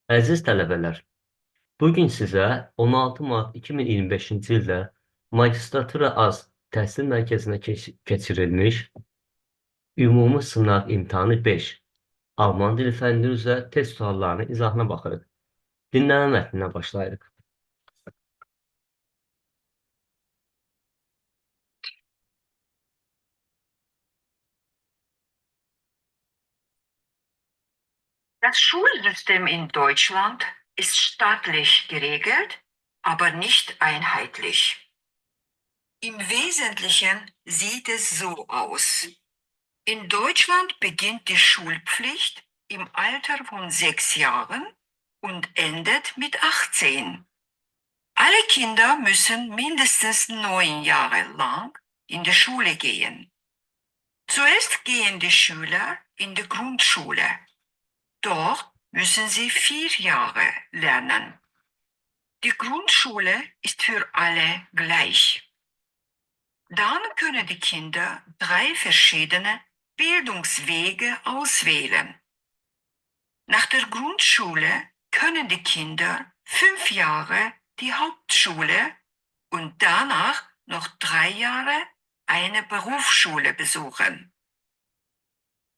Əziz tələbələr, bugün sizə 16 mart 2025-ci ildə magistratura az təhsil mərkəzinə keçirilmiş ümumi sınaq imtahanı 5 Alman dili fənni üzrə test suallarının izahına baxırıq. Dinləmə mətninə başlayırıq. Das Schulsystem in Deutschland ist staatlich geregelt, aber nicht einheitlich. Im Wesentlichen sieht es so aus. In Deutschland beginnt die Schulpflicht im Alter von 6 Jahren und endet mit 18. Alle Kinder müssen mindestens 9 Jahre lang in die Schule gehen. Zuerst gehen die Schüler in die Grundschule. Dort müssen sie 4 Jahre lernen. Die Grundschule ist für alle gleich. Dann können die Kinder 3 verschiedene Bildungswege auswählen. Nach der Grundschule können die Kinder 5 Jahre die Hauptschule und danach noch 3 Jahre eine Berufsschule besuchen.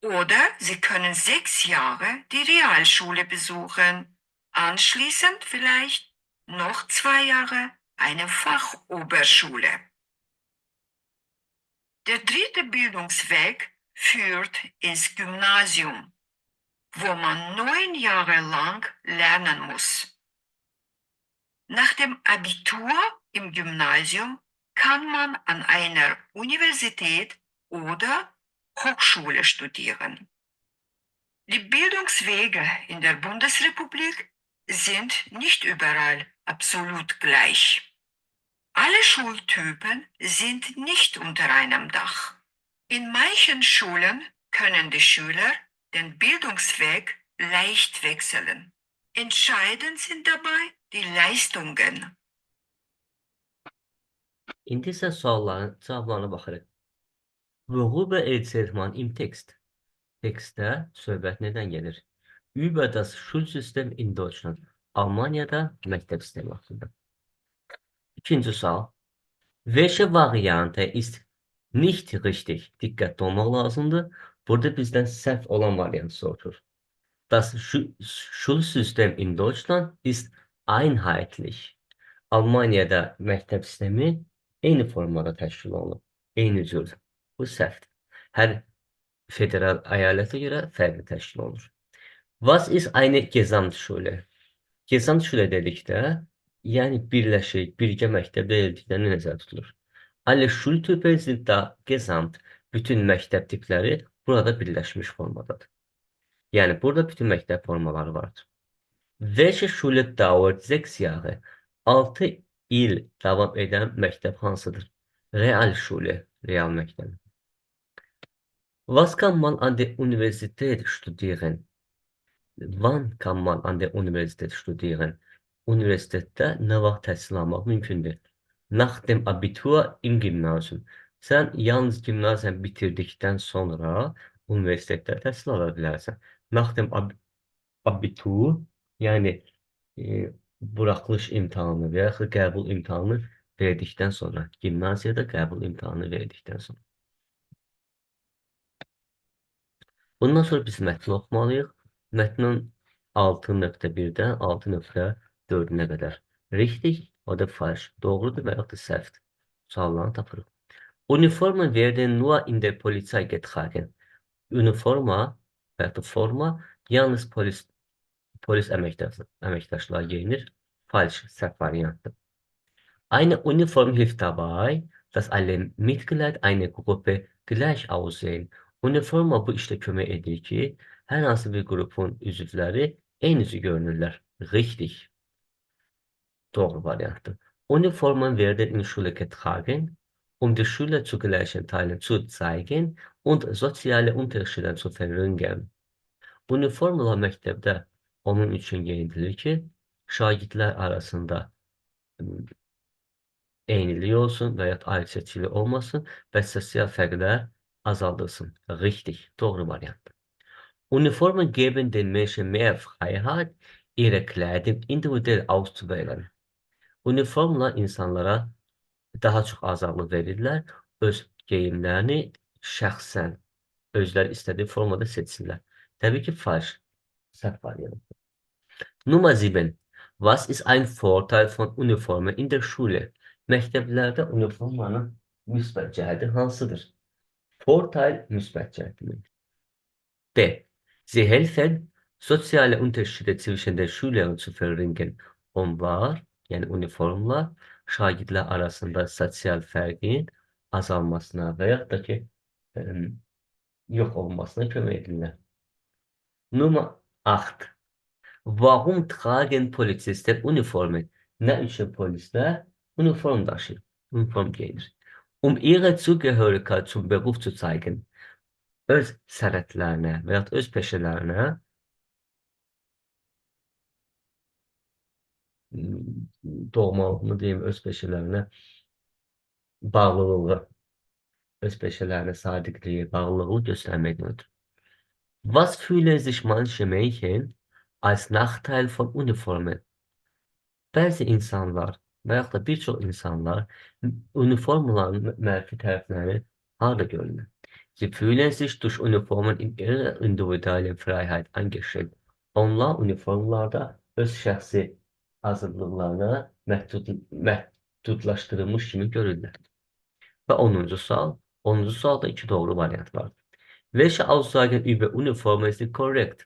Oder sie können 6 Jahre die Realschule besuchen, anschließend vielleicht noch 2 Jahre eine Fachoberschule. Der dritte Bildungsweg führt ins Gymnasium, wo man 9 Jahre lang lernen muss. Nach dem Abitur im Gymnasium kann man an einer Universität oder Hochschule studieren. Die Bildungswege in der Bundesrepublik sind nicht überall absolut gleich. Alle Schultypen sind nicht unter einem Dach. In manchen Schulen können die Schüler den Bildungsweg leicht wechseln. Entscheidend sind dabei die Leistungen. İndi isə sualların cavablarına baxırıq. Worüber erzählt man im Text? Tekstdə söhbət nədən gelir? Über das Schulsystem in Deutschland. Almanyada məktəb sistemi haqqında. İkinci sual. Welche Variante ist nicht richtig? Diqqətli olmaq lazımdır. Burada bizdən səhv olan variant sorulur. Das Schulsystem in Deutschland ist einheitlich. Almaniyada məktəb sistemi eyni formada təşkil olunub. Eyni cür. Bu səhvdir. Hər federal əyalətə görə fərqli təşkil olunur. Was ist eine Gesamtschule? Gesamtschule dedikdə, yəni birləşik, birgə məktəb deyildikdə nə nəzərdə tutulur? Alle Schultypen sind da gesamt. Bütün məktəb tipləri burada birləşmiş formadadır. Yəni, burada bütün məktəb formaları vardır. Welche Schule dauert 6 Jahre? 6 il davam edən məktəb hansıdır? Realschule, real məktəb. Was kann man an der Universität studieren? Wann kann man an der Universität studieren? Universitetdə nə vaxt təhsil almaq mümkündür? Nach dem Abitur im Gymnasium. Sən yalnız gimnaziyanı bitirdikdən sonra universitetdə təhsil ala bilərsən. Nach dem Abitur, yəni buraxılış imtahanı və yaxud qəbul imtahanı verdikdən sonra, gimnaziyada qəbul imtahanı verdikdən sonra. Bundan sonra biz mətni oxumalıyıq. Mətnin 6.1-dən 6.4-nə qədər. Richtig oder falsch, doğrudur və yaxud da səhvdir. Suallarını tapırıq. Uniformen werden nur in der Polizei getragen. Uniforma və yaxud da forma yalnız polis əməkdaşları geyinir. Falsch, səhv variantdır. Eine Uniform hilft dabei, dass alle Mitglieder einer Gruppe gleich aussehen. Uniforma bu işlə kömək edir ki, hər hansı bir qrupun üzvləri eyni cür görünürlər. Richtig. Doğru variantdır. Uniformen werden in Schule getragen, um die Schüler zu gleichen Teilen zu zeigen und soziale Unterschiede zu verringern. Uniformalar məktəbdə onun üçün geyindilir ki, şagirdlər arasında eynilik olsun və ya ayrıseçkilik olmasın və sosial fərqlər azaldılsın. Richtig, doğru variantdır. Uniformen geben den Menschen mehr Freiheit ihre Kleidung individuell auszuwählen. Uniformla insanlara daha çox azadlıq verirlər, öz geyimlərini şəxsən özləri istədiyi formada seçsinlər. Təbii ki, falş, səhv variant. Nummer 7. Was ist ein Vorteil von Uniformen in der Schule? Məktəblərdə uniformanın müsbət cəhəti hansıdır? Vorteil müsbət cəhəti. B. Sie helfen, soziale Unterschiede zwischen den Schülern zu verringern. Onlar, yəni uniformlar, şagirdlər arasında sosial fərqin azalmasına və yaxud da ki, yox olmasına kömək edirlər. Nummer 8. Warum tragen Polizisten Uniformen? Nə üçün polislər uniform daşıyır, uniform geyinir? Ihre Zugehörigkeit zum Beruf zu zeigen. Öz sənətlərinə və yaxud öz peşələrinə doğmalığını deyim, öz peşələrinə bağlılığı, öz peşələrinə sadiqliyi, bağlılığı göstərməkdən ötürü. Was fühlen sich manche Mädchen als Nachteil von Uniformen? Bəzi insanlar və yaxud da bir çox insanlar uniformaların mənfi tərəfləri harda görünür? Sie fühlen sich durch Uniformen in ihrer individuellen Freiheit eingeschränkt. Onlar uniformlarda öz şəxsi azadlıqlarına məhdudlaşdırılmış kimi görürlər. Və 10-cu sual. 10-cu sualda iki doğru variant var. Welche Aussagen über Uniformen sind korrekt?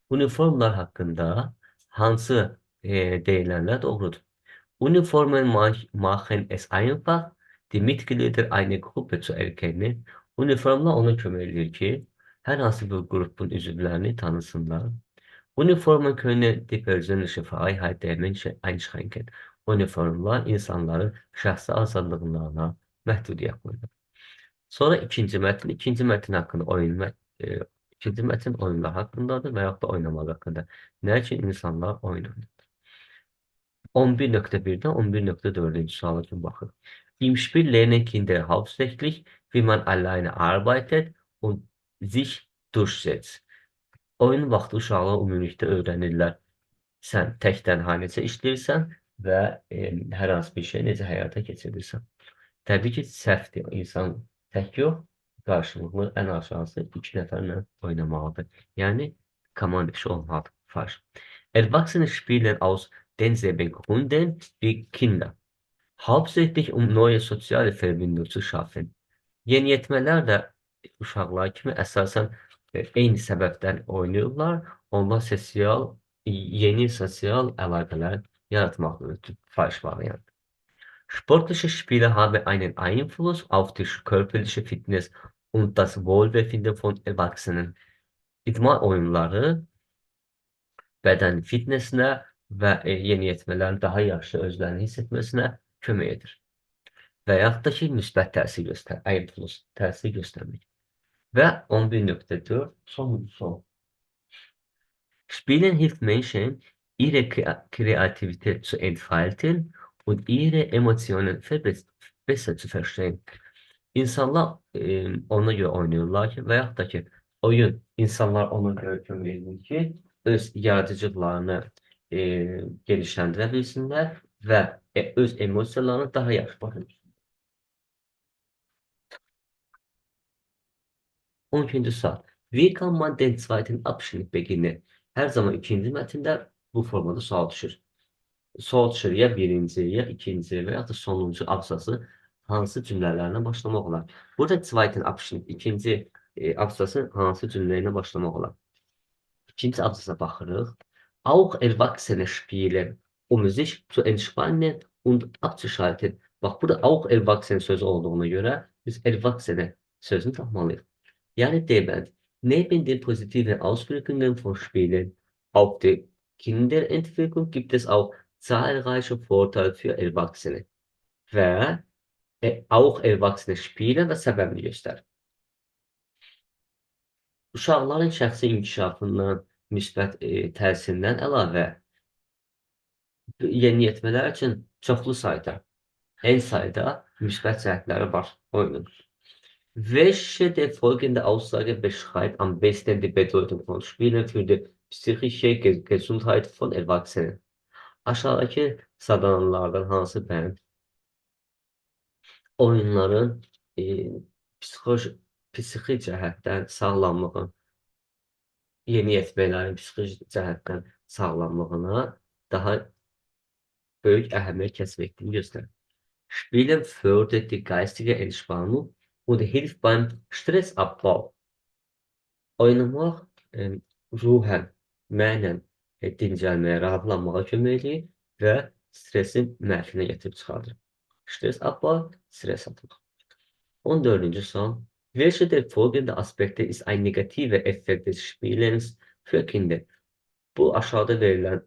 Uniformlar haqqında hansı deyilənlər doğrudur? Uniformen machen es einfach, die Mitglieder einer Gruppe zu erkennen. Uniformlar ona kömək edir ki, hər hansı bir qrupun üzvlərini tanısınlar. Uniformen können die persönliche Freiheit der Menschen einschränken. Uniformlar insanların şəxsi azadlıqlarına məhdudiyyət qoyur. Sonra ikinci mətn. İkinci mətn haqqında ikinci mətn oyunlar haqqındadır və yaxud da oynamaq haqqında. Nə üçün insanlar oyun oynayır? 11.1'den 11.4. suala üçün baxın. Im Spiel lernen Kinder hauptsächlich, wie man alleine arbeitet und sich durchsetzt. Oyun vaxtı uşaqlar ümumilikdə öyrənirlər. Sən tək tənha necə işləyirsən və hər hansı bir şey necə həyata keçirirsən. Təbii ki, səhvdir. İnsan tək yox, qarşılıqlı ən aşağısı 2 nəfərlə oynamalıdır. Yəni, komand işi olmalıdır. Falsch. Erwachsene spielen aus denselben Gründen wie Kinder. Hauptsächlich neue soziale Verbindungen zu schaffen. Yeniyetmələr də uşaqlar kimi əsasən eyni səbəbdən oynayırlar. Onlar yeni sosial əlaqələr yaratmaqdır. Falsch variant. Sportliche Spiele haben einen Einfluss auf die körperliche Fitness und das Wohlbefinden von Erwachsenen. İdman oyunları bədən fitnessinə və yeniyetmələrin daha yaxşı özlərini hiss etməsinə kömək edir. Və yaxud da ki, müsbət təsir göstərmək. Və 11.4 son. Spielen hilft Menschen, ihre Kreativität zu entfalten und ihre Emotionen besser zu verstehen. İnsanlar ona görə oynayırlar ki, və yaxud da ki, oyun insanlar ona görə kömək edir ki, öz yaradıcılıqlarını genişləndirə bilsinlər və öz emosiyalarını daha yaxşı başa düşsünlər. 12. sual. Wie kann man den zweiten Abschnitt beginnen? Hər zaman ikinci mətndə bu formada sual düşür. Sual düşür ya birinci, ya ikinci və ya da sonuncu abzası hansı cümlələrlə başlamaq olar? Burada zweiten Abschnitt, ikinci abzası hansı cümlə ilə başlamaq olar? İkinci abzasa baxırıq. Auch Erwachsene spielen, um sich zu entspannen und abzuschalten. Bax, burada auch Erwachsene sözü olduğuna görə biz Erwachsene sözünü tapmalıyıq. Yəni deməli, neben den positiven Auswirkungen von Spielen auf die Kinderentwicklung gibt es auch zahlreiche Vorteile für Erwachsene. Və auch Erwachsene spielen və səbəbini göstərir. Uşaqların şəxsi inkişafından, müsbət təsirindən əlavə yeniyetmələr üçün çoxlu sayda, en sayda müsbət cəhətləri var oyunun. Welche der folgende Aussage beschreibt am besten die Bedeutung von Spielen für die Psychische Gesundheit von Erwachsenen. Aşağıdakı sadalanlardan hansı bənd oyunların e, psixi cəhətdən sağlamlığın, yeniyetmələrin psixi cəhətdən sağlamlığına daha böyük əhəmiyyət kəsb etdiyini göstərir. Spielen fördert die geistige Entspannung und hilft beim Stressabbau. Oynamaq ruhən, mənən dincəlməyə, rahatlanmağa kömək eləyir və stresin məhvinə gətirib çıxardır. Stres abbau, stres atmaq. 14. sual. Welche der folgenden Aspekte ist ein negativer Effekt des Spielens für Kinder? Bu aşağıda verilən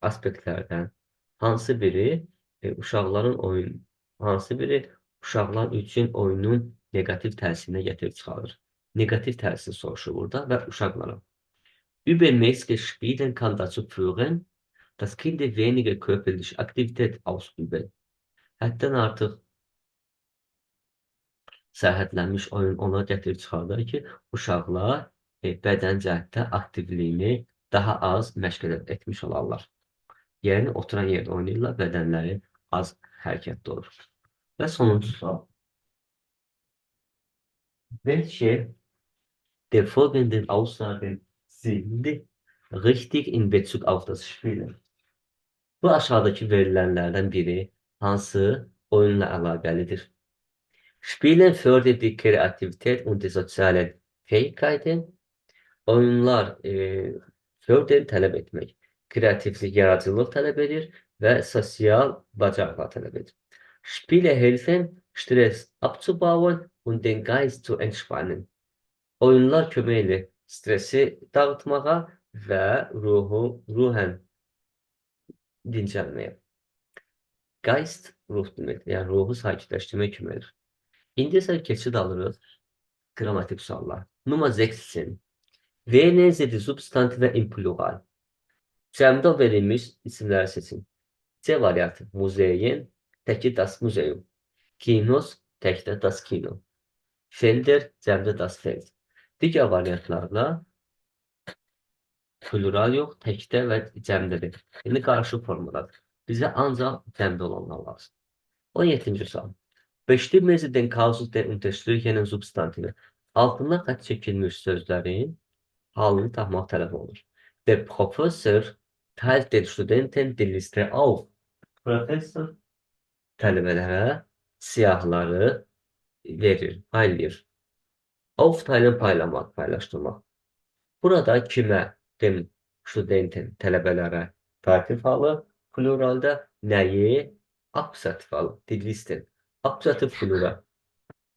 aspektlərdən hansı biri uşaqlar üçün oyunun negativ təsirinə gətirib çıxarır? Negativ təsir soruşur burada və uşaqlara. Übermäßiges Spielen kann dazu führen, dass Kinder weniger körperliche Aktivität ausüben. Həddən artıq sərhədlənmiş oyun ona gətirib çıxardır ki, uşaqlar bədən cəhətdə aktivliyini daha az məşq etmiş olarlar. Yəni, oturan yerdə oynayırlar, bədənləri az hərəkətdə olur. Və sonuncu sual. Welche der folgenden Aussagen sind richtig in Bezug auf das Spielen? Bu aşağıdakı verilənlərdən biri hansı oyunla əlaqəlidir? Spielen fördert die Kreativität und die sozialen Fähigkeiten. Oyunlar fördern tələb etmək, kreativlik, yaradıcılıq tələb edir və sosial bacarıqlar tələb edir. Spiele helfen, Stress abzubauen und den Geist zu entspannen. Oyunlar kömək edir stresi dağıtmağa və ruhən dincəlməyə. Geist ruh deməkdir, yəni ruhu sakitləşdirmək kömək edir. İndi isə keçid alırıq qrammatik suallar. Nummer 16. Wählen Sie die Substantive im Plural. Cəmdə verilmiş isimləri seçin. C variantı muzeyin, təki das Museum. Kinos, təkdə das Kino. Felder, cəmdə das Feld. Digər variantlarla plural yox, təkdə və cəmdədir. Yəni, qarşı formadadır. Bizə ancaq cəmdə olanlar lazım. 17. sual. Bestimmen Sie den Kausus der unterstrichenen Substantive. Altından xətt çəkilmiş sözlərin halını tapmaq tələb olunur. Der Professor teilt den Studenten die Liste auf. Professor tələbələrə siyahıları verir, paylayır. Aufteilen paylamaq, paylaşdırmaq. Burada kimə, dem studenten, tələbələrə datif halı, pluralda nəyi, akkusativ halı, die Listen. Akkusativ plural.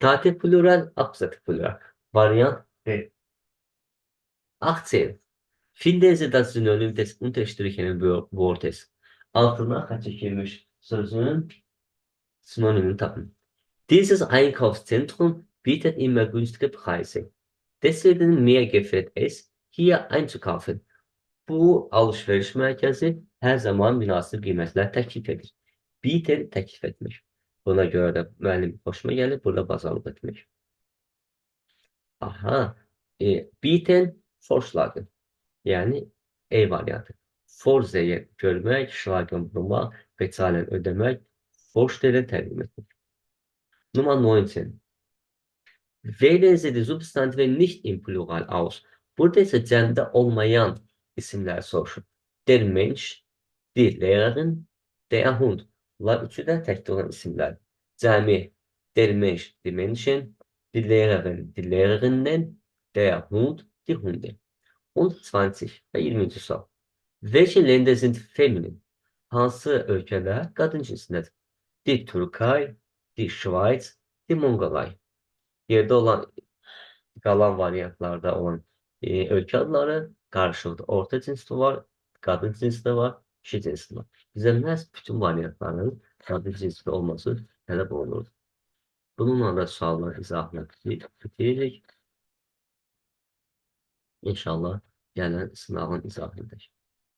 Datif plural, akkusativ plural. Variant B. 18. Finden Sie das Synonym des unterstrichenen Wortes. Altına xətt çəkilmiş sözün synonimini tapın. Dieses Einkaufszentrum bietet immer günstige Preise. Deswegen mir gefällt es, hier einzukaufen. Bu alışveriş mərkəzi hər zaman münasib qiymətlər təklif edir. Bieten təklif etmək. Buna görə də müəllim xoşuma gəlir, burada bazarlıq etmək. Aha, bieten vorschlagen. Yəni, E variantı. Vorsehen görmək, schlagen vurmaq, bezahlen ödəmək, vorstellen təqdim etmək. Nummer 19. Wählen Sie die Substantive nicht im Plural aus. Burada ise cəmdə olmayan isimləri soruşur. Der Mensch, die Lehrerin, der Hund. Bunlar üçü də təkdə olan isimlər. Cəmi, der Mensch, die Menschen, die Lehrerin, die Lehrerinnen, der Hund, die Hunde. Und 20 və 20. sual. Welche Länder sind feminin? Hansı ölkələr qadın cinsindədir? Die Türkei, die Schweiz, die Mongolay. Yerdə olan qalan variantlarda olan ölkə adları qarışıqdır. Orta cinsli var, qadın cinsli var, kişi cinsli var. Bizə məhz bütün variantların qadın cinsli olması tələb olunur. Bununla da suallar izahına bitiririk. İnşallah gələn sınavın izahını edək.